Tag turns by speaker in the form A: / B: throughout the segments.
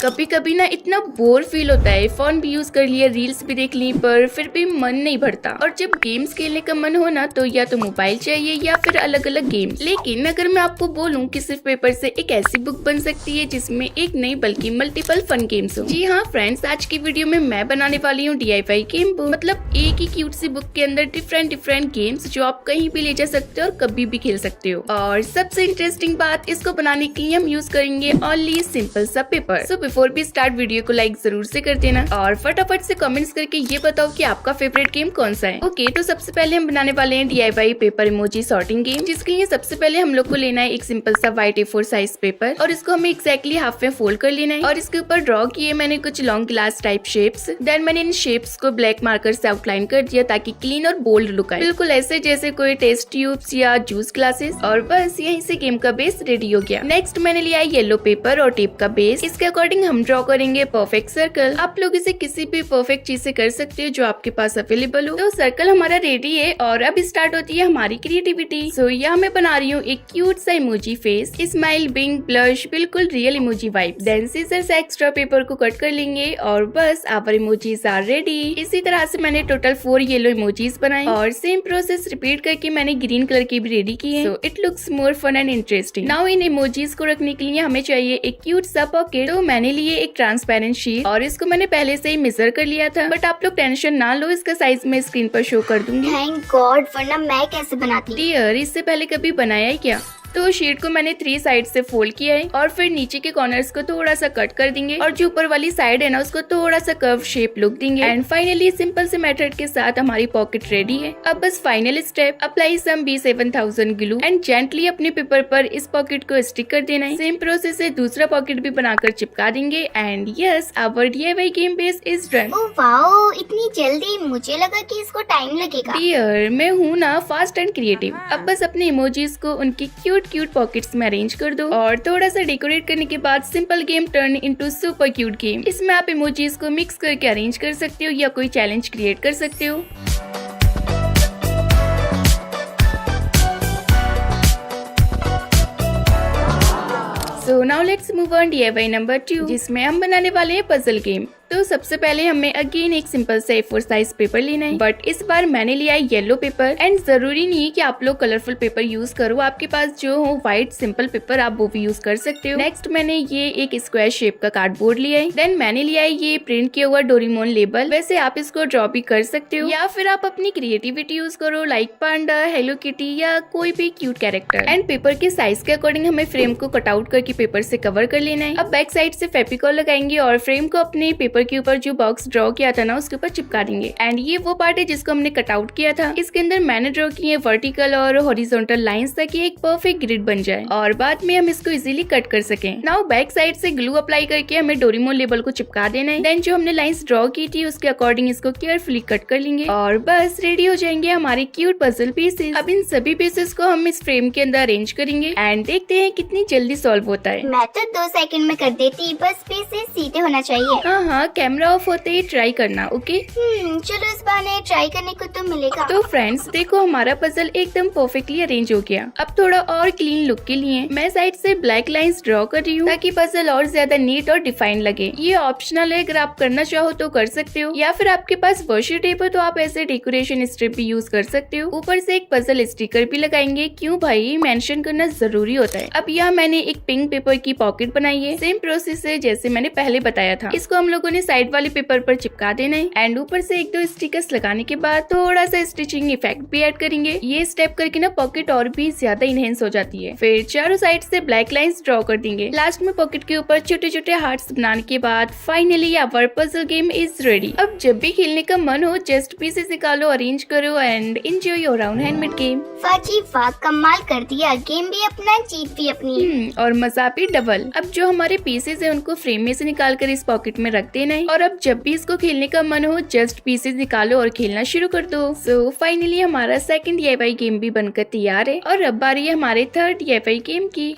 A: कभी कभी ना इतना बोर फील होता है, फोन भी यूज कर लिया, रील्स भी देख ली, पर फिर भी मन नहीं भरता। और जब गेम्स खेलने का मन हो ना तो या तो मोबाइल चाहिए या फिर अलग अलग गेम्स। लेकिन अगर मैं आपको बोलूं कि सिर्फ पेपर से एक ऐसी बुक बन सकती है जिसमें एक नहीं बल्कि मल्टीपल फन गेम्स हो। जी हाँ फ्रेंड्स, आज की वीडियो में मैं बनाने वाली हूँ DIY गेम बुक। मतलब एक ही क्यूट सी बुक के अंदर डिफरेंट गेम्स जो आप कहीं भी ले जा सकते हो और कभी भी खेल सकते हो। और सबसे इंटरेस्टिंग बात, इसको बनाने के लिए हम यूज करेंगे ओनली सिंपल सा पेपर। सो बिफोर भी स्टार्ट, वीडियो को लाइक जरूर से कर देना और फटाफट से कमेंट्स करके ये बताओ कि आपका फेवरेट गेम कौन सा है। ओके, तो सबसे पहले हम बनाने वाले हैं DIY paper emoji sorting game, जिसके लिए सबसे पहले हम लोग को लेना है एक सिंपल सा व्हाइट A4 साइज पेपर और इसको हमें एक्जैक्टली हाफ में फोल्ड कर लेना है। और इसके ऊपर ड्रॉ किए मैंने कुछ long glass type shapes. Then मैंने इन शेप्स को ब्लैक मार्कर से आउटलाइन कर दिया ताकि क्लीन और बोल्ड लुक आए, बिल्कुल ऐसे जैसे कोई टेस्ट ट्यूब्स या जूस ग्लासेस। और बस यहीं से गेम का बेस रेडी हो गया। नेक्स्ट मैंने लिया है येलो पेपर और टेप का बेस। इसके अकॉर्डिंग हम ड्रॉ करेंगे परफेक्ट सर्कल। आप लोग इसे किसी भी परफेक्ट चीज से कर सकते हो जो आपके पास अवेलेबल हो। तो सर्कल हमारा रेडी है और अब स्टार्ट होती है हमारी क्रिएटिविटी। सो यहाँ मैं बना रही हूँ एक क्यूट सा emoji face, smile, wink, blush, बिल्कुल real emoji vibe. Then scissor से एक्स्ट्रा पेपर को कट कर लेंगे और बस आवर इमोजीज आर रेडी। इसी तरह से मैंने टोटल 4 येलो इमोजीज बनाए और सेम प्रोसेस रिपीट करके मैंने ग्रीन कलर की भी रेडी की है। So it looks more fun and interesting. Now इन इमोजीज को रखने के लिए हमें चाहिए एक क्यूट सा पॉकेट। तो मैंने लिए एक ट्रांसपेरेंट शीट और इसको मैंने पहले से ही मेजर कर लिया था, बट आप लोग टेंशन ना लो, इसका साइज मैं स्क्रीन पर शो कर दूंगी।
B: थैंक गॉड, वरना मैं कैसे बनाती।
A: डियर, इससे पहले कभी बनाया है क्या? तो शीट को मैंने 3 साइड से फोल्ड किया है और फिर नीचे के कॉर्नर्स को थोड़ा सा कट कर देंगे और जो ऊपर वाली साइड है ना उसको थोड़ा सा कर्व शेप लुक देंगे। एंड फाइनली सिंपल से मेथड के साथ हमारी पॉकेट रेडी है। अब बस final step, apply some B7000 glue and gently अपने पेपर पर इस पॉकेट को स्टिक कर देना है। सेम प्रोसेस से दूसरा पॉकेट भी बनाकर चिपका देंगे and yes, our DIY game base is done.
B: Oh wow, इतनी जल्दी? मुझे लगा कि इसको टाइम लगेगा।
A: डियर, मैं हूँ ना फास्ट एंड क्रिएटिव। अब बस अपने इमोजीज को उनकी क्यूट पॉकेट्स में अरेंज कर दो और थोड़ा सा डेकोरेट करने के बाद simple game turn into super cute game. इसमें आप इमोजीज को मिक्स करके अरेंज कर सकते हो या कोई चैलेंज क्रिएट कर सकते हो। So now let's move on DIY number 2, जिसमें हम बनाने वाले हैं पजल गेम। तो सबसे पहले हमें अगेन एक सिंपल सा A4 साइज पेपर लेना है, बट इस बार मैंने लिया है येलो पेपर। एंड जरूरी नहीं है कि आप लोग कलरफुल पेपर यूज करो, आपके पास जो हो व्हाइट सिंपल पेपर आप वो भी यूज कर सकते हो। नेक्स्ट मैंने ये एक स्क्वायर शेप का कार्डबोर्ड लिया है। देन मैंने लिया है ये प्रिंट किया हुआ डोरेमोन लेबल। वैसे आप इसको ड्रॉ भी कर सकते हो या फिर आप अपनी क्रिएटिविटी यूज करो, लाइक पांडा, हेलो किटी या कोई भी क्यूट कैरेक्टर। एंड पेपर के साइज के अकॉर्डिंग हमें फ्रेम को कट आउट करके पेपर से कवर कर लेना है। अब बैक साइड से फेविकॉल लगाएंगे और फ्रेम को अपने पेपर के ऊपर जो बॉक्स ड्रॉ किया था ना उसके ऊपर चिपका देंगे। एंड ये वो पार्ट है जिसको हमने कट आउट किया था। इसके अंदर मैंने ड्रॉ किए वर्टिकल और हॉरिजॉन्टल लाइंस ताकि एक परफेक्ट ग्रिड बन जाए और बाद में हम इसको इजीली कट कर सकें। नाउ बैक साइड से ग्लू अप्लाई करके हमें डोरेमोन लेबल को चिपका देना है। देन जो हमने लाइंस ड्रॉ की थी उसके अकॉर्डिंग इसको केयरफुली कट कर लेंगे और बस रेडी हो जाएंगे हमारे क्यूट पजल पीसेस। अब इन सभी पीसेस को हम इस फ्रेम के अंदर अरेंज करेंगे एंड देखते हैं कितनी जल्दी सॉल्व होता है।
B: मैं तो 2 सेकंड में कर देती, बस पीसेस सीधे होना चाहिए।
A: हाँ, कैमरा ऑफ होते ही ट्राई करना। ओके
B: चलो इस बहाने ट्राई करने को तो मिलेगा।
A: तो फ्रेंड्स देखो, हमारा पजल एकदम परफेक्टली अरेंज हो गया। अब थोड़ा और क्लीन लुक के लिए मैं साइड से ब्लैक लाइंस ड्रॉ कर रही हूँ ताकि पजल और ज्यादा नीट और डिफाइन लगे। ये ऑप्शनल है, अगर आप करना चाहो तो कर सकते हो या फिर आपके पास वर्शी टेप हो तो आप ऐसे डेकोरेशन स्ट्रिप भी यूज कर सकते हो। ऊपर से एक पजल स्टिकर भी लगाएंगे, क्यों भाई, मेंशन करना जरूरी होता है। अब यहाँ मैंने एक पिंक पेपर की पॉकेट बनाई है। सेम प्रोसेस है जैसे मैंने पहले बताया था। इसको हम लोगों ने साइड वाले पेपर पर चिपका देना है एंड ऊपर से 1-2 स्टिकर्स लगाने के बाद थोड़ा सा स्टिचिंग इफेक्ट भी ऐड करेंगे। ये स्टेप करके ना पॉकेट और भी ज्यादा इनहेंस हो जाती है। फिर चारों साइड से ब्लैक लाइंस ड्रॉ कर देंगे। लास्ट में पॉकेट के ऊपर छोटे छोटे हार्ट्स बनाने के बाद finally our puzzle game is ready. अब जब भी खेलने का मन हो जस्ट पीसेस निकालो, अरेंज करो and enjoy your own handmade game.
B: वाह जी वाह, कमाल कर दिया। गेम भी अपना, जीत भी अपनी
A: और मजा भी डबल। अब जो हमारे पीसेस है उनको फ्रेम में से निकाल कर इस पॉकेट में रख देना है और अब जब भी इसको खेलने का मन हो जस्ट पीसेस निकालो और खेलना शुरू कर दो। सो फाइनली हमारा सेकंड DIY गेम भी बनकर तैयार है और अब बारी है हमारे थर्ड DIY गेम की।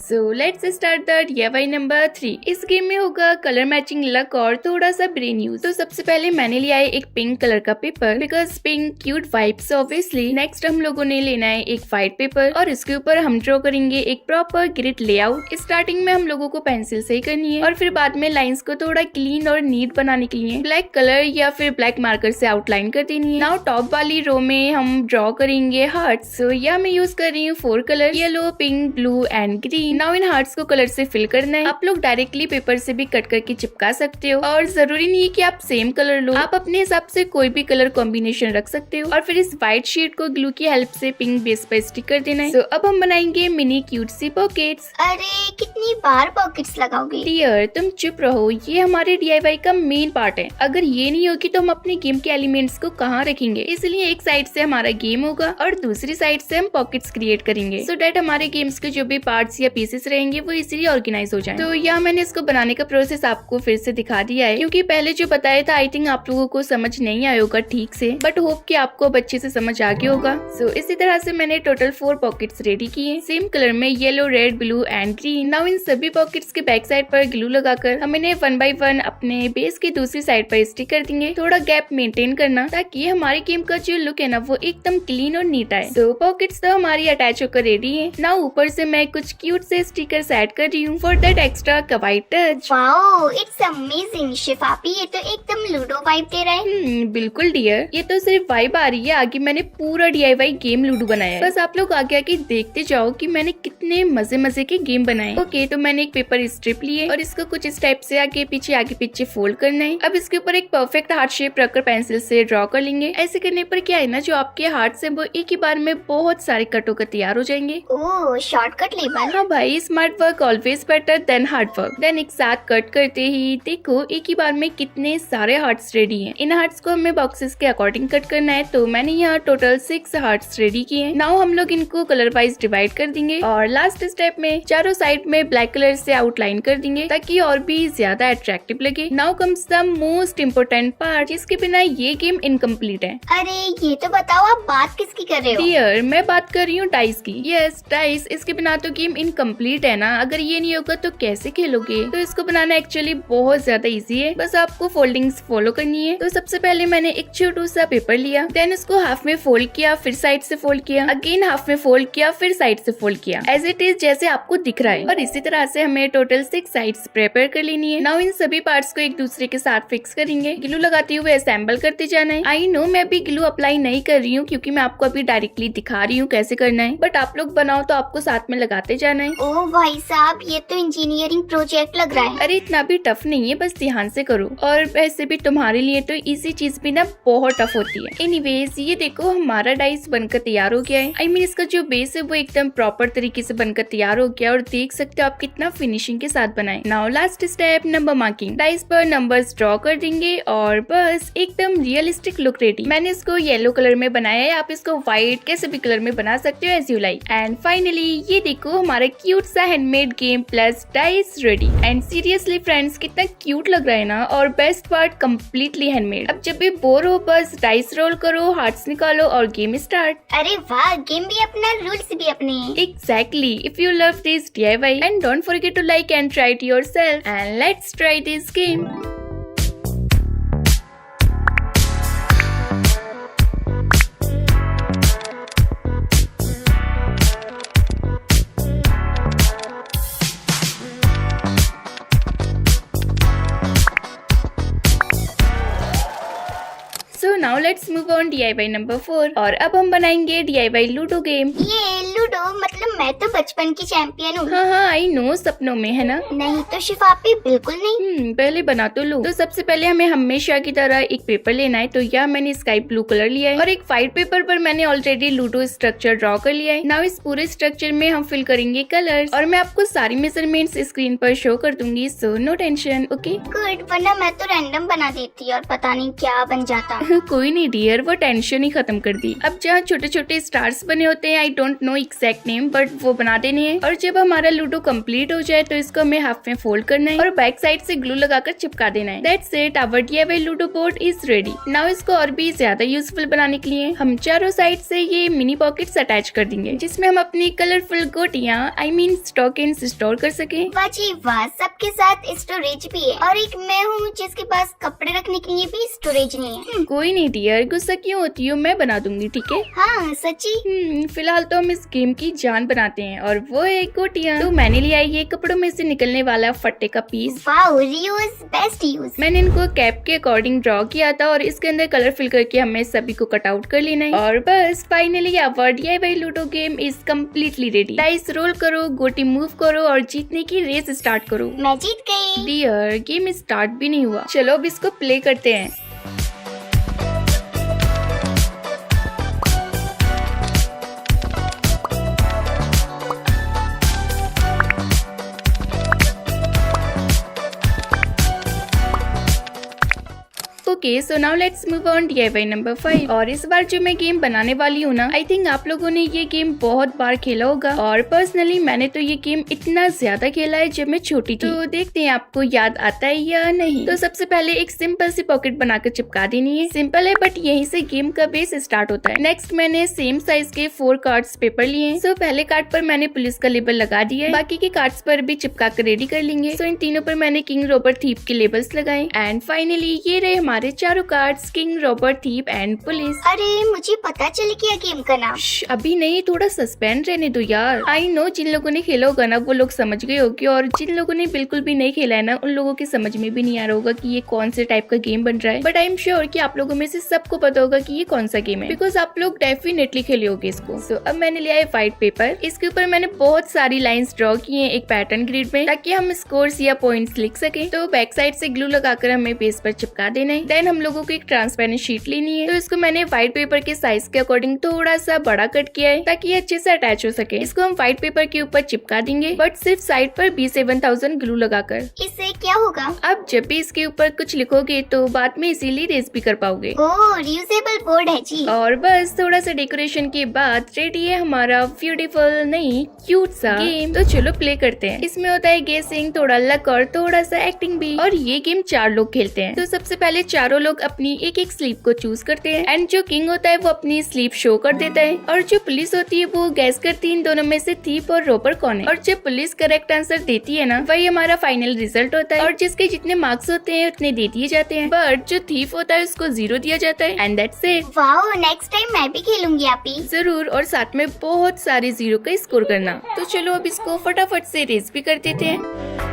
A: So let's start the DIY number 3। इस गेम में होगा कलर मैचिंग, लक और थोड़ा सा ब्रेन यूज। तो सबसे पहले मैंने लिया है एक पिंक कलर का paper, because pink cute vibes obviously. Next हम लोगों ने लेना है एक व्हाइट पेपर और इसके ऊपर हम ड्रॉ करेंगे एक प्रॉपर ग्रिड लेआउट। स्टार्टिंग में हम लोगों को पेंसिल से ही करनी है और फिर बाद में लाइंस को थोड़ा क्लीन और नीट बनाने के लिए ब्लैक कलर या फिर ब्लैक मार्कर से आउटलाइन कर देनी है। नाउ टॉप वाली रो में हम ड्रॉ करेंगे हार्ट्स। सो यहाँ मैं यूज कर रही हूँ 4 colour, yellow, pink, blue and green. Now in hearts को कलर से फिल करना है। आप लोग डायरेक्टली पेपर से भी कट करके चिपका सकते हो और जरूरी नहीं है कि आप सेम कलर लो, आप अपने हिसाब से कोई भी कलर कॉम्बिनेशन रख सकते हो। और फिर इस व्हाइट शीट को ग्लू की हेल्प से पिंक बेस पर स्टिक कर देना है। अब हम बनाएंगे मिनी क्यूट सी पॉकेट्स।
B: अरे कितनी बार पॉकेट्स लगाओगे?
A: डियर तुम चुप रहो, ये हमारे DIY का मेन पार्ट है। अगर ये नहीं होगी तो हम अपने गेम के एलिमेंट्स को कहाँ रखेंगे? इसलिए एक साइड से हमारा गेम होगा और दूसरी साइड से हम पॉकेट्स क्रिएट करेंगे, सो दैट हमारे गेम्स के जो भी पार्ट्स या पीसेस रहेंगे वो इजीली ऑर्गेनाइज हो जाए। तो यहाँ मैंने इसको बनाने का प्रोसेस आपको फिर से दिखा दिया है, क्योंकि पहले जो बताया था आई थिंक आप लोगों को समझ नहीं आया होगा ठीक से, बट होप कि आपको अब अच्छे से समझ आ गया होगा। सो इसी तरह से मैंने टोटल 4 पॉकेट्स रेडी किए, सेम कलर में, yellow, red, blue and green. Now in सभी पॉकेट्स के बैक साइड पर ग्लू लगाकर हम इन्हें 1 बाय 1 अपने बेस की दूसरी साइड पर स्टिक कर देंगे। थोड़ा गैप मेंटेन करना ताकि हमारे गेम का जो लुक है ना वो एकदम क्लीन और नीट आए। सो पॉकेट्स तो हमारी अटैच होकर रेडी है। नाउ ऊपर से मैं कुछ क्यूट से स्टिकर्स ऐड कर रही हूँ for that extra kawaii touch.
B: Wow, it's amazing शिफापी, ये तो एकदम लूडो वाइब दे रहा है।
A: बिल्कुल डियर, ये तो सिर्फ वाइब आ रही है, आगे मैंने पूरा DIY गेम लूडो बनाया है। बस आप लोग आगे आगे देखते जाओ कि मैंने कितने मजे मजे के गेम बनाए। ओके, तो मैंने एक पेपर स्ट्रिप लिए और इसको कुछ इस टाइप से आगे पीछे फोल्ड करना है। अब इसके ऊपर एक परफेक्ट हार्ट शेप रखकर पेंसिल से ड्रॉ कर लेंगे। ऐसे करने पर क्या है ना, जो आपके हार्ट है वो एक ही बार में बहुत सारे कट होकर तैयार हो जाएंगे।
B: Oh, shortcut label.
A: हाँ भाई, smart work always better than hard work. Then एक साथ कट करते ही देखो एक ही बार में कितने सारे हार्ट्स रेडी हैं। इन हार्ट्स को हमें बॉक्सेस के अकॉर्डिंग कट करना है, तो मैंने यहाँ टोटल 6 हार्ट्स रेडी किए हैं। नाउ हम लोग इनको कलर वाइज डिवाइड कर देंगे और लास्ट स्टेप में चारों साइड में ब्लैक कलर से आउटलाइन कर देंगे ताकि और भी ज्यादा अट्रैक्टिव लगे। Now comes the most important part, जिसके बिना ये गेम इनकम्प्लीट है।
B: अरे ये तो बताओ, आप बात किसकी कर रहे हो?
A: डियर, मैं बात कर रही हूँ डाइस की। यस डाइस, इसके बिना तो गेम इनकम्प्लीट है ना। अगर ये नहीं होगा तो कैसे खेलोगे? तो इसको बनाना एक्चुअली बहुत ज्यादा इजी है, बस आपको फोल्डिंग्स फॉलो करनी है। तो सबसे पहले मैंने एक छोटा सा पेपर लिया, देन उसको हाफ में फोल्ड किया, फिर साइड से फोल्ड किया, अगेन हाफ में फोल्ड किया, फिर साइड से फोल्ड किया, एज इट इज जैसे आपको दिख रहा है। और इसी तरह से हमें टोटल 6 साइड्स प्रिपेयर कर लेनी है। नाउ इन सभी पार्ट्स को एक दूसरे के साथ फिक्स करेंगे। ग्लू लगाते हुए असेंबल करते जाना है। आई नो मैं अभी ग्लू अप्लाई नहीं कर रही हूँ क्योंकि मैं आपको अभी डायरेक्टली दिखा रही हूँ कैसे करना है, बट आप लोग बनाओ तो आपको साथ में लगाते जाना है।
B: ओह भाई साहब, ये तो इंजीनियरिंग प्रोजेक्ट लग रहा है।
A: अरे इतना भी टफ नहीं है, बस ध्यान से करो। और वैसे भी तुम्हारे लिए तो इजी चीज भी ना बहुत टफ होती है। एनीवेज, ये देखो हमारा डाइस बनकर तैयार हो गया है। आई मीन इसका जो बेस है वो एकदम प्रॉपर तरीके से बनकर तैयार हो गया और देख सकते हो आप कितना फिनिशिंग के साथ बनाए। Now last step, number marking. Dice पर नंबर्स ड्रॉ कर देंगे और बस एकदम रियलिस्टिक लुक रेडी। मैंने इसको येलो कलर में बनाया है, आप इसको व्हाइट कैसे भी कलर में बना सकते हो as you like. And finally ये देखो हमारा क्यूट सा handmade game plus dice ready. And seriously friends, कितना क्यूट लग रहा है ना, और बेस्ट पार्ट कम्प्लीटली हैंडमेड। अब जब भी बोर हो बस डाइस रोल करो, हार्ट्स निकालो और गेम स्टार्ट।
B: अरे वाह, गेम भी अपना, रूल्स भी अपने।
A: Exactly. If you love this DIY and don't forget to like and try it yourself, and let's try this game. So now let's move on DIY number 4 और अब हम बनाएंगे DIY लूडो गेम।
B: ये ludo मतलब मैं तो बचपन की चैंपियन हूँ।
A: हाँ आई नो, सपनों में है ना।
B: नहीं तो शिफापी बिल्कुल नहीं।
A: पहले बना तो लो। तो सबसे पहले हमें हमेशा की तरह एक पेपर लेना है। तो यहाँ मैंने स्काई ब्लू कलर लिया है और एक व्हाइट पेपर पर मैंने ऑलरेडी लूडो स्ट्रक्चर ड्रॉ कर लिया है। नाउ इस पूरे स्ट्रक्चर में हम फिल करेंगे कलर्स और मैं आपको सारी मेजरमेंट्स स्क्रीन पर शो कर दूंगी, so no tension. Okay
B: good, वरना मैं तो रैंडम बना देती और पता नहीं क्या बन जाता।
A: कोई नहीं डियर, वो टेंशन ही खत्म कर दी। अब जहाँ छोटे छोटे स्टार्स बने होते हैं, I don't know exact name, but but वो बना देनी है। और जब हमारा लूडो कंप्लीट हो जाए तो इसको हमें हाफ में फोल्ड करना है और बैक साइड से ग्लू लगाकर चिपका देना है। That's it, our DIY ludo board is ready. Now इसको और भी ज्यादा यूजफुल बनाने के लिए हम चारों साइड से ये मिनी पॉकेट्स अटैच कर देंगे, जिसमें हम अपनी कलरफुल गोटियां स्टॉकिंग्स स्टोर कर सके।
B: वाह जी वाह, सबके साथ स्टोरेज भी है और एक मैं हूँ जिसके पास कपड़े रखने के लिए भी स्टोरेज नहीं है।
A: कोई नहीं डियर, गुस्सा क्यों होती हो, मैं बना दूंगी, ठीक है।
B: हाँ सच्ची।
A: फिलहाल तो हम इस गेम की जान बनाते हैं और वो है गोटियां। तो मैंने लिया ये कपड़ों में से निकलने वाला फट्टे का piece.
B: Wow, reuse best use.
A: मैंने इनको कैप के अकॉर्डिंग ड्रॉ किया था और इसके अंदर कलर फिल करके हमें सभी को कट आउट कर लेना है। और बस finally our DIY ludo game is completely ready. Dice roll करो, गोटी मूव करो और जीतने की रेस स्टार्ट करो।
B: मैं जीत गई।
A: डियर, गेम स्टार्ट भी नहीं हुआ। चलो अब इसको प्ले करते हैं। Okay, so now let's move on DIY number 5। और इस बार जो मैं गेम बनाने वाली हूँ ना, आई थिंक आप लोगों ने ये गेम बहुत बार खेला होगा और पर्सनली मैंने तो ये गेम इतना ज्यादा खेला है जब मैं छोटी थी। तो देखते हैं आपको याद आता है या नहीं। तो सबसे पहले एक सिंपल सी पॉकेट बनाकर चिपका देनी है। सिंपल है बट यहीं से गेम का बेस स्टार्ट होता है। नेक्स्ट मैंने सेम साइज के 4 कार्ड्स पेपर लिए हैं। सो पहले कार्ड पर मैंने पुलिस का लेबल लगा दिया है, बाकी के कार्ड्स पर भी चिपका कर रेडी कर लेंगे। सो इन तीनों पर मैंने किंग, रॉबर, थीप के लेबल्स लगाए एंड फाइनली ये रहे हमारे चारों cards, king, robber, thief and police.
B: अरे मुझे पता चल गया गेम का नाम।
A: अभी नहीं, थोड़ा सस्पेंस रहने दो यार। आई नो जिन लोगों ने खेला होगा ना वो लोग समझ गए होंगे और जिन लोगों ने बिल्कुल भी नहीं खेला है ना उन लोगों की समझ में भी नहीं आ रहा होगा कि ये कौन से टाइप का गेम बन रहा है। बट आई एम श्योर कि आप लोगों में से सबको पता होगा कि ये कौन सा गेम है, बिकॉज आप लोग डेफिनेटली खेले होगे इसको। सो अब मैंने लिया है व्हाइट पेपर। इसके ऊपर मैंने बहुत सारी लाइंस ड्रॉ की है एक पैटर्न ग्रिड में, ताकि हम स्कोर्स या पॉइंट्स लिख सके। तो बैक साइड से ग्लू लगाकर हमें पेज पर चिपका देना है। देन हम लोगों को एक ट्रांसपेरेंट शीट लेनी है। तो इसको मैंने व्हाइट पेपर के साइज के अकॉर्डिंग थोड़ा सा बड़ा कट किया है ताकि ये अच्छे से अटैच हो सके। इसको हम व्हाइट पेपर के ऊपर चिपका देंगे बट सिर्फ साइड पर B7000 ग्लू लगाकर।
B: इससे क्या होगा?
A: अब जब भी इसके ऊपर कुछ लिखोगे तो बाद में इजीली रेस भी कर पाओगे।
B: ओह, रियूजेबल बोर्ड है जी।
A: और बस थोड़ा सा डेकोरेशन के बाद रेडी है हमारा ब्यूटीफुल नहीं क्यूट सा गेम। तो चलो प्ले करते हैं। इसमें होता है गेसिंग, थोड़ा लक और थोड़ा सा एक्टिंग भी। और ये गेम 4 लोग खेलते हैं। तो सबसे पहले चारों लोग अपनी एक एक स्लीप को चूज करते हैं एंड जो किंग होता है वो अपनी स्लीप शो कर देता है और जो पुलिस होती है वो गैस करती है इन दोनों में से थीप और रॉबर कौन है। और जब पुलिस करेक्ट आंसर देती है ना, वही हमारा फाइनल रिजल्ट होता है और जिसके जितने मार्क्स होते हैं उतने दे दिए जाते हैं। बट जो थीप होता है उसको 0 दिया जाता है and that's it.
B: Wow, next time मैं भी खेलूंगी आपी।
A: जरूर, और साथ में बहुत सारे 0 का स्कोर करना। तो चलो अब इसको फटाफट से रेस भी कर देते हैं।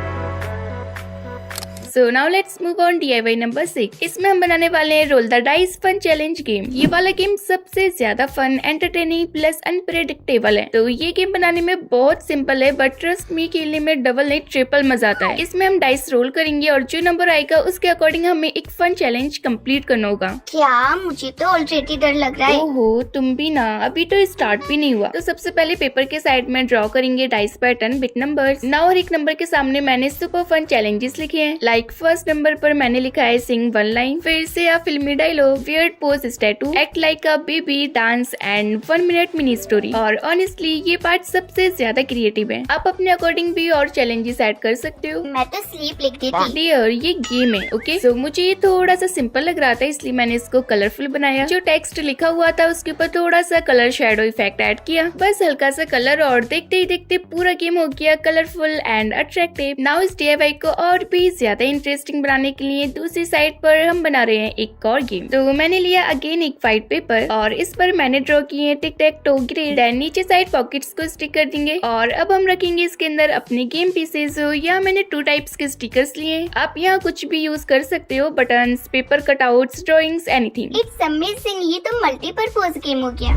A: So now let's move on DIY number 6। इसमें हम बनाने वाले हैं roll the dice fun challenge game. ये वाला गेम सबसे ज्यादा फन, एंटरटेनिंग प्लस अनप्रेडिक्टेबल है। तो ये गेम बनाने में बहुत सिंपल है बट ट्रस्ट मी खेलने में डबल नहीं ट्रिपल मजा आता है। इसमें हम डाइस रोल करेंगे और जो नंबर आएगा उसके अकॉर्डिंग हमें एक फन चैलेंज कंप्लीट करना होगा।
B: क्या? मुझे तो ऑलरेडी डर लग रहा है।
A: ओहो, तुम भी ना, अभी तो स्टार्ट भी नहीं हुआ। तो सबसे पहले पेपर के साइड में ड्रॉ करेंगे dice pattern with numbers. Now और एक नंबर के सामने मैंने सुपर फन चैलेंजेस लिखे हैं। लाइक फर्स्ट नंबर पर मैंने लिखा है सिंग 1 लाइन, फिर से आ फिल्मी dialogue, weird pose tattoo, act like a baby, dance and 1 minute mini story. और ऑनेस्टली ये पार्ट सबसे ज्यादा क्रिएटिव है। आप अपने अकॉर्डिंग भी और चैलेंजेस ऐड कर सकते हो।
B: मैं तो स्लीप लिख देती।
A: डियर, ये गेम है ओके। सो मुझे ये थोड़ा सा सिंपल लग रहा था इसलिए मैंने इसको कलरफुल बनाया। जो टेक्स्ट लिखा हुआ था उसके ऊपर थोड़ा सा कलर शेडो इफेक्ट ऐड किया, बस हल्का सा कलर, और देखते ही देखते पूरा गेम हो गया कलरफुल एंड अट्रैक्टिव। नाउ इस DIY को और भी ज्यादा इंटरेस्टिंग बनाने के लिए दूसरी साइड पर हम बना रहे हैं एक और गेम। तो मैंने लिया अगेन एक व्हाइट पेपर और इस पर मैंने ड्रॉ किए हैं टिक टैक टो ग्रिड। देन नीचे साइड पॉकेट्स को स्टिक कर देंगे और अब हम रखेंगे इसके अंदर अपने गेम पीसेस। यहाँ मैंने 2 टाइप्स के स्टिकर्स लिए। आप यहाँ कुछ भी यूज कर सकते हो, buttons, paper cutouts, drawings, anything.
B: It's amazing, ये तो मल्टीपर्पज गेम हो गया।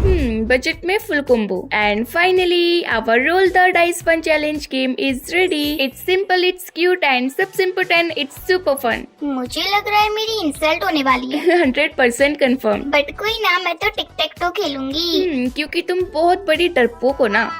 A: बजट में full combo. And finally our roll the dice fun challenge game is ready. It's simple, it's cute and सबसे इम्पोर्टेंट इट्स सुपर फन।
B: मुझे लग रहा है मेरी इंसल्ट होने वाली है।
A: 100% कंफर्म।
B: बट कोई ना, मैं तो टिक टैक तो खेलूंगी।
A: क्योंकि तुम बहुत बड़ी डरपोक हो ना।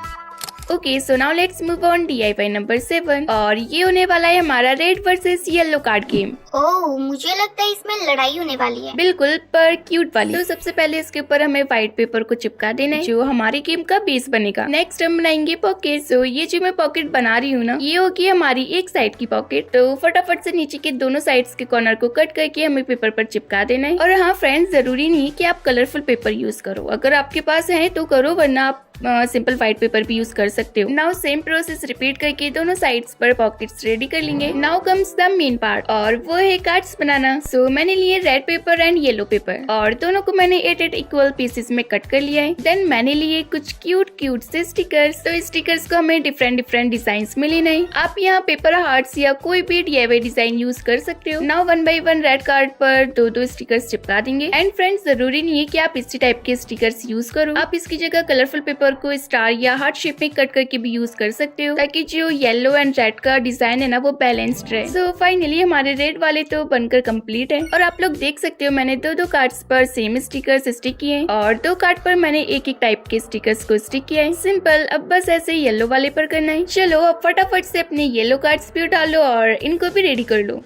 A: Okay so now let's move on DIY number 7 और ये होने वाला है हमारा red versus yellow card game.
B: Oh, मुझे लगता है इसमें लड़ाई होने वाली है।
A: बिल्कुल, पर क्यूट वाली। तो सबसे पहले इसके ऊपर हमें व्हाइट पेपर को चिपका देना है जो हमारे गेम का बेस बनेगा। नेक्स्ट हम बनाएंगे पॉकेट। सो ये जो मैं पॉकेट बना रही हूँ ना, ये होगी हमारी एक साइड की पॉकेट। तो फटाफट से नीचे के दोनों साइड्स के कॉर्नर को कट करके हमें पेपर पर चिपका देना है। और हाँ फ्रेंड्स, जरूरी नहीं कि आप कलरफुल पेपर यूज करो, अगर आपके पास है तो करो, वरना आप सिंपल व्हाइट पेपर भी यूज कर सकते हो। नाउ सेम प्रोसेस रिपीट करके दोनों साइड्स पर पॉकेट्स रेडी कर लेंगे। Now comes the main part और वो है कार्ड्स बनाना। सो मैंने लिए red pepper and yellow paper और दोनों को मैंने 8 इक्वल पीसेस में कट कर लिया है। देन मैंने लिए कुछ क्यूट से स्टिकर्स। तो स्टिकर्स को हमें डिफरेंट डिजाइन में लेना है। आप यहाँ पेपर हार्ट्स या कोई भी DIY डिजाइन यूज कर सकते हो। नाउ 1 बाय 1 रेड कार्ड पर दो स्टिकर्स चिपका देंगे। एंड फ्रेंड्स, जरूरी नहीं है कि आप इसी टाइप के स्टिकर्स यूज करो, आप इसकी जगह कलरफुल पेपर को स्टार या हार्ट शेप में कट करके भी यूज कर सकते हो, ताकि जो येलो एंड रेड का डिजाइन है ना वो बैलेंस्ड रहे। सो फाइनली हमारे रेड वाले तो बनकर कंप्लीट है और आप लोग देख सकते हो मैंने दो कार्ड्स पर सेम स्टिकर्स स्टिक किए हैं और 2 कार्ड पर मैंने एक टाइप के स्टिकर्स को स्टिक किया है। सिंपल, अब बस ऐसे येलो वाले पर करना है। चलो अब फटाफट से अपने येलो कार्ड्स भी उठा लो और इनको भी रेडी कर लो।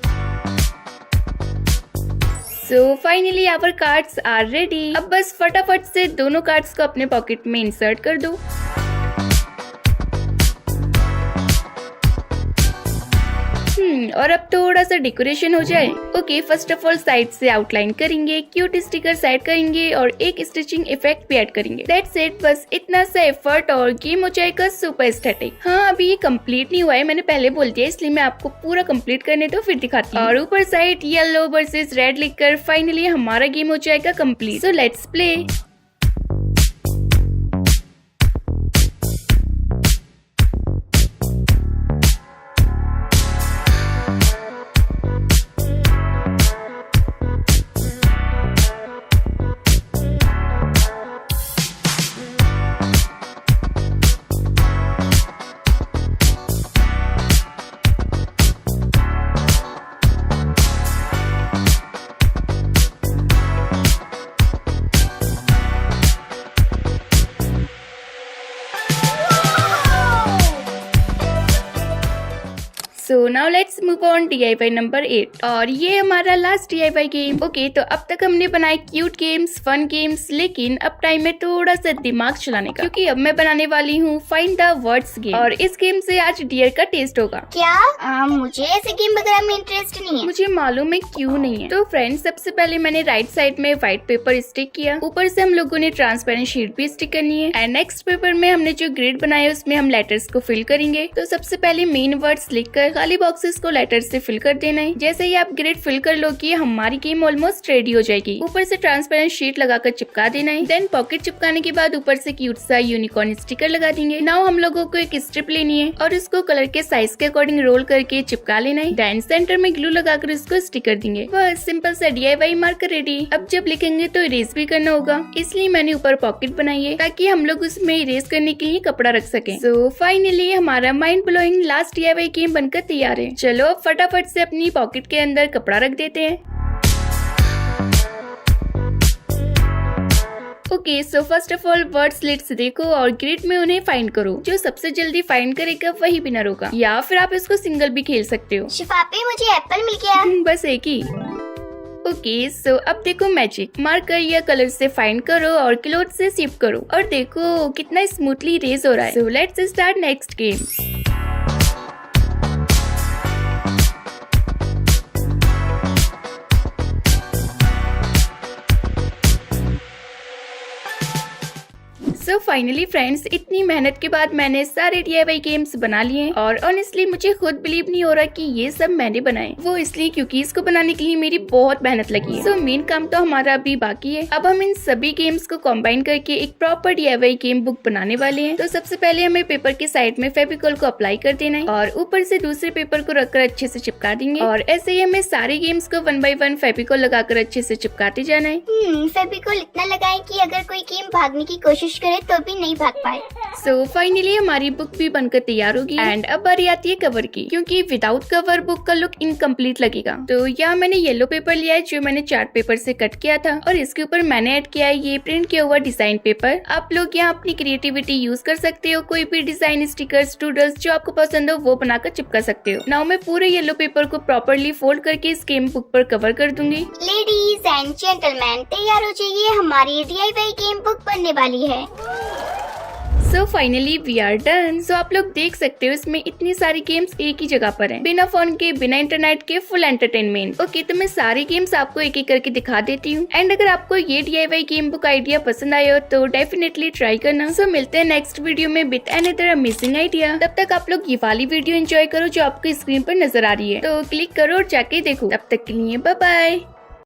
A: So finally our cards are ready। अब बस फटाफट से दोनों कार्ड्स को अपने पॉकेट में इंसर्ट कर दो। और अब थोड़ा सा डेकोरेशन हो जाए। Okay, first of all side से आउटलाइन करेंगे, क्यूट स्टिकर ऐड करेंगे और एक स्टिचिंग इफेक्ट भी ऐड करेंगे। दैट्स इट, बस इतना सा एफर्ट और गेम हो जाएगा सुपर एस्थेटिक। हाँ, अभी ये कंप्लीट नहीं हुआ है, मैंने पहले बोल दिया, इसलिए मैं आपको पूरा कंप्लीट करने दो फिर दिखाती हूँ। और ऊपर साइड येलो वर्सेस रेड लिखकर फाइनली हमारा गेम हो जाएगा complete. So let's play. So now let's move on DIY number 8 और ये हमारा लास्ट DIY गेम। ओके, तो अब तक हमने बनाए क्यूट गेम्स, फन गेम्स, लेकिन अब टाइम है थोड़ा सा दिमाग चलाने का, क्योंकि अब मैं बनाने वाली हूँ फाइंड द वर्ड्स गेम और इस गेम से आज डियर का टेस्ट होगा।
B: क्या? मुझे ऐसे गेम वगैरह में इंटरेस्ट नहीं है।
A: मुझे मालूम है क्यों नहीं है। तो फ्रेंड्स, सबसे पहले मैंने राइट साइड में व्हाइट पेपर स्टिक किया, ऊपर से हम लोगों ने ट्रांसपेरेंट शीट भी स्टिक करनी है एंड नेक्स्ट पेपर में हमने जो ग्रिड बनाया उसमें हम लेटर्स को फिल करेंगे। तो सबसे पहले मेन वर्ड्स लिखकर खाली बॉक्सेस को लेटर से फिल कर देना है। जैसे ही आप ग्रिड फिल कर लो कि हमारी गेम ऑलमोस्ट रेडी हो जाएगी। ऊपर से ट्रांसपेरेंट शीट लगाकर चिपका देना है। देन पॉकेट चिपकाने के बाद ऊपर से क्यूट सा यूनिकॉर्न स्टिकर लगा देंगे। नाउ हम लोगों को एक स्ट्रिप लेनी है और इसको कलर के साइज के अकॉर्डिंग रोल करके चिपका लेना है। देन सेंटर में ग्लू लगाकर इसको स्टिक कर देंगे। बस सिंपल सा DIY मार्कर रेडी। अब जब लिखेंगे तो इरेज भी करना होगा, इसलिए मैंने ऊपर पॉकेट बनाई है ताकि हम लोग उसमें इरेज करने के लिए कपड़ा रख सकें। सो फाइनली हमारा mind blowing last DIY game बनकर तैयार है। चलो अब फटाफट से अपनी पॉकेट के अंदर कपड़ा रख देते हैं। Okay, so first of all words lists देखो और ग्रिड में उन्हें फाइंड करो। जो सबसे जल्दी फाइंड करेगा वही विनर होगा, या फिर आप इसको सिंगल भी खेल सकते हो।
B: शिफापी, मुझे एप्पल मिल गया।
A: बस एक ही। ओके, सो अब देखो मैजिक। मार्कर या कलर से फाइंड करो और क्लोथ से शिफ्ट करो और देखो कितना स्मूथली इरेज हो रहा है। So let's start next game. So finally friends, इतनी मेहनत के बाद मैंने सारे DIY गेम्स बना लिए हैं और ऑनेस्टली मुझे खुद बिलीव नहीं हो रहा कि ये सब मैंने बनाए। वो इसलिए क्योंकि इसको बनाने के लिए मेरी बहुत मेहनत लगी है। सो मेन काम तो हमारा अभी बाकी है। अब हम इन सभी गेम्स को कंबाइन करके एक प्रॉपर DIY गेम बुक बनाने वाले हैं। तो सबसे पहले हमें पेपर के साइड में फेविकॉल को अप्लाई कर देना है और ऊपर से दूसरे पेपर को रखकर अच्छे से चिपका देंगे और ऐसे ही हमें सारे गेम्स को 1 बाय 1 फेविकॉल लगाकर अच्छे से चिपकाते जाना है।
B: फेविकॉल इतना लगाएं कि अगर कोई गेम भागने की कोशिश करे तो भी नहीं भाग पाए।
A: सो फाइनली हमारी बुक भी बनकर तैयार होगी एंड अब बारी आती है कवर की, क्योंकि विदाउट कवर बुक का लुक इनकम्प्लीट लगेगा। तो यहाँ मैंने येलो पेपर लिया है जो मैंने चार्ट पेपर से कट किया था और इसके ऊपर मैंने ऐड किया है ये प्रिंट किया हुआ डिजाइन पेपर। आप लोग यहाँ अपनी क्रिएटिविटी यूज कर सकते हो, कोई भी डिजाइन, स्टिकर्स, डूडल्स जो आपको पसंद हो वो बनाकर चिपका सकते हो। नाउ मैं पूरे येलो पेपर को प्रॉपरली फोल्ड करके इस गेम बुक पर कवर कर दूंगी।
B: लेडीज एंड जेंटलमैन, तैयार हो जाइए, हमारी DIY गेम बुक बनने वाली है।
A: So finally we are done. So आप लोग देख सकते हो इसमें इतनी सारी गेम्स एक ही जगह पर हैं, बिना फोन के, बिना इंटरनेट के, फुल एंटरटेनमेंट। ओके, तो मैं सारी गेम्स आपको एक एक करके दिखा देती हूँ एंड अगर आपको ये DIY गेम बुक आइडिया पसंद आया हो तो डेफिनेटली ट्राई करना। सो मिलते हैं नेक्स्ट वीडियो में विद अनदर अमेजिंग आइडिया। तब तक आप लोग ये वाली वीडियो एंजॉय करो जो आपको स्क्रीन पर नजर आ रही है, तो क्लिक करो और जाके देखो। तब तक के लिए बाय बाय।